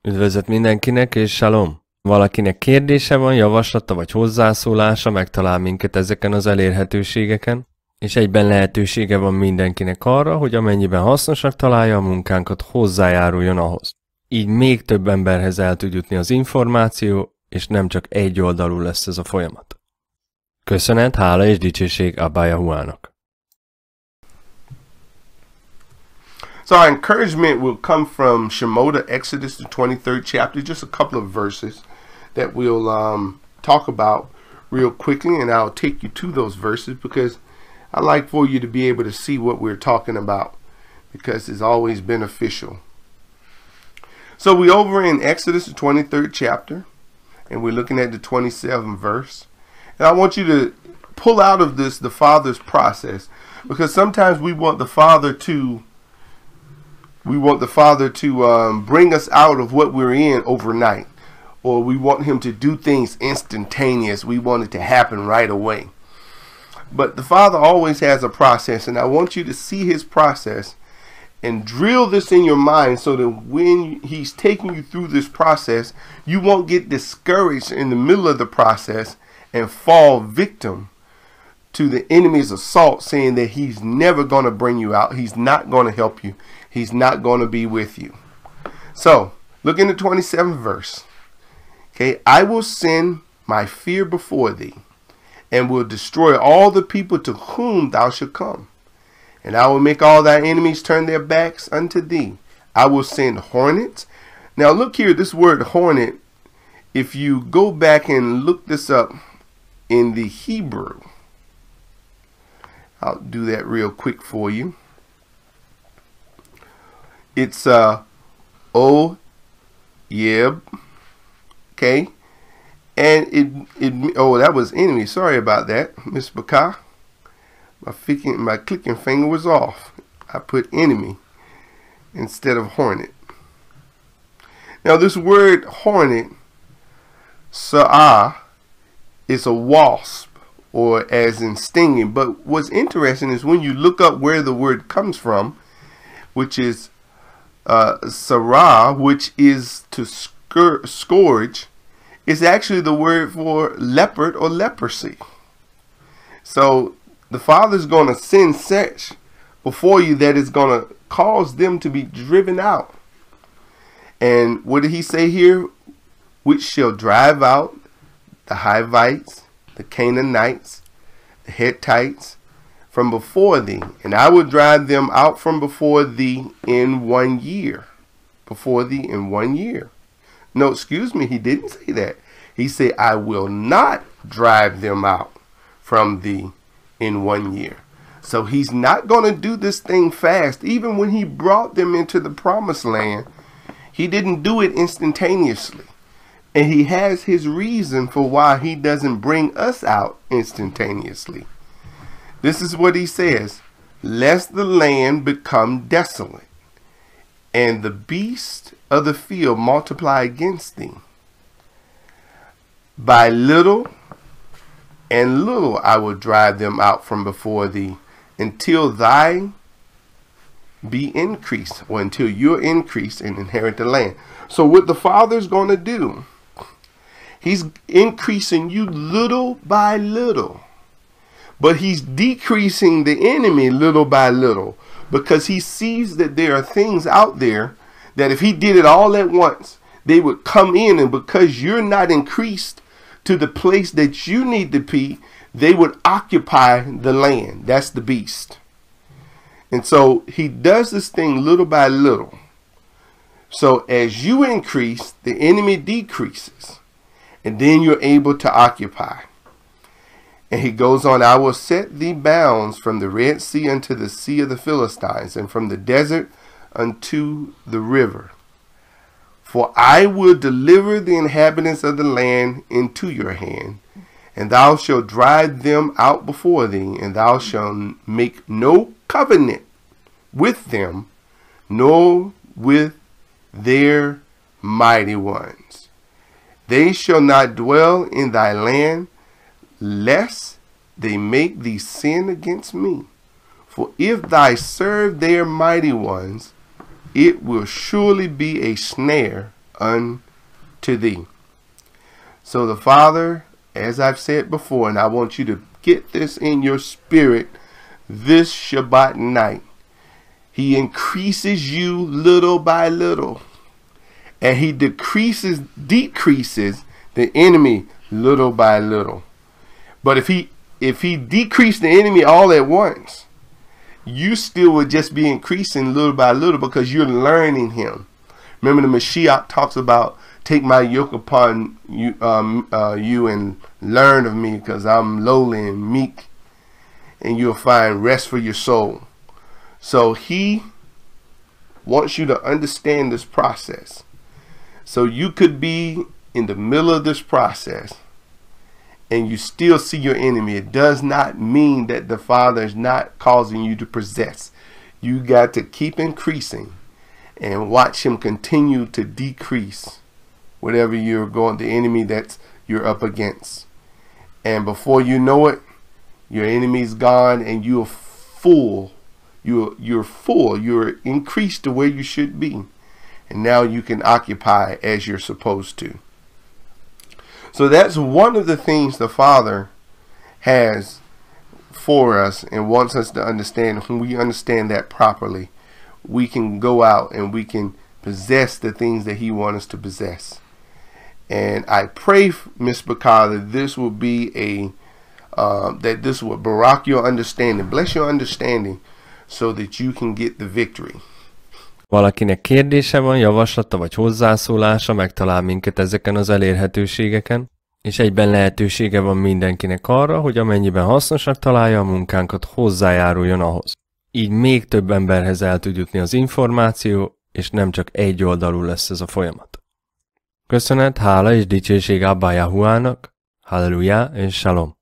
Üdvözlet mindenkinek, és Salom! Valakinek kérdése van, javaslata vagy hozzászólása, megtalál minket ezeken az elérhetőségeken, és egyben lehetősége van mindenkinek arra, hogy amennyiben hasznosnak találja a munkánkat, hozzájáruljon ahhoz. Így még több emberhez el tud jutni az információ, és nem csak egy oldalú lesz ez a folyamat. Köszönet, hála és dicsőség YAHUAHnak. So our encouragement will come from Shemota, Exodus, the 23rd chapter, just a couple of verses that we'll talk about real quickly, and I'll take you to those verses because I like for you to be able to see what we're talking about because it's always beneficial. So we're over in Exodus, the 23rd chapter, and we're looking at the 27th verse. And I want you to pull out of this the Father's process, because sometimes we want the Father to bring us out of what we're in overnight, or we want him to do things instantaneous. We want it to happen right away. But the Father always has a process, and I want you to see his process and drill this in your mind so that when he's taking you through this process, you won't get discouraged in the middle of the process and fall victim to the enemy's assault, saying that he's never going to bring you out. He's not going to help you. He's not going to be with you. So, look in the 27th verse. Okay, I will send my fear before thee, and will destroy all the people to whom thou shalt come. And I will make all thy enemies turn their backs unto thee. I will send hornets. Now look here, this word hornet, if you go back and look this up in the Hebrew, I'll do that real quick for you. It's O-yeb, okay, and it oh, that was enemy. Sorry about that, Mispakha. My clicking finger was off. I put enemy instead of hornet. Now this word hornet, sa'ah, is a wasp, or as in stinging. But what's interesting is when you look up where the word comes from, which is sarah, which is to scourge, is actually the word for leopard or leprosy. So the Father's going to send such before you that is going to cause them to be driven out. And what did he say here? Which shall drive out the Hivites, the Canaanites, the Hittites from before thee, and I will drive them out from before thee in 1 year. Before thee in 1 year. No, excuse me, he didn't say that. He said, I will not drive them out from thee in 1 year. So he's not going to do this thing fast. Even when he brought them into the promised land, he didn't do it instantaneously. And he has his reason for why he doesn't bring us out instantaneously. This is what he says, lest the land become desolate, and the beasts of the field multiply against thee. By little and little I will drive them out from before thee, until thy be increased, or until you're increased and inherit the land. So what the Father's going to do, he's increasing you little by little. But he's decreasing the enemy little by little, because he sees that there are things out there that if he did it all at once, they would come in, and because you're not increased to the place that you need to be, they would occupy the land. That's the beast. And so he does this thing little by little. So as you increase, the enemy decreases, and then you're able to occupy. And he goes on, I will set thee bounds from the Red Sea unto the sea of the Philistines, and from the desert unto the river. For I will deliver the inhabitants of the land into your hand, and thou shalt drive them out before thee, and thou shalt make no covenant with them, nor with their mighty ones. They shall not dwell in thy land, lest they make thee sin against me. For if thou serve their mighty ones, it will surely be a snare unto thee. So the Father, as I've said before, and I want you to get this in your spirit this Shabbat night, He increases you little by little, and He decreases the enemy little by little. But if he decreased the enemy all at once, you still would just be increasing little by little because you're learning Him. Remember, the Mashiach talks about, take my yoke upon you, you and learn of me, because I'm lowly and meek, and you'll find rest for your soul. So He wants you to understand this process. So you could be in the middle of this process and you still see your enemy. It does not mean that the Father is not causing you to possess. You got to keep increasing and watch Him continue to decrease whatever you're going, the enemy that you're up against. And before you know it, your enemy's gone and you're full. You're full. You're increased to where you should be. And now you can occupy as you're supposed to. So that's one of the things the Father has for us and wants us to understand. When we understand that properly, we can go out and we can possess the things that He wants us to possess. And I pray, Mispakha, that this will be that this will barak your understanding, bless your understanding, so that you can get the victory. Valakinek kérdése van, javaslata vagy hozzászólása, megtalál minket ezeken az elérhetőségeken, és egyben lehetősége van mindenkinek arra, hogy amennyiben hasznosnak találja a munkánkat, hozzájáruljon ahhoz. Így még több emberhez el tud jutni az információ, és nem csak egy oldalú lesz ez a folyamat. Köszönet, hála és dicsőség Abba YAHUAHnak, halleluja és salom!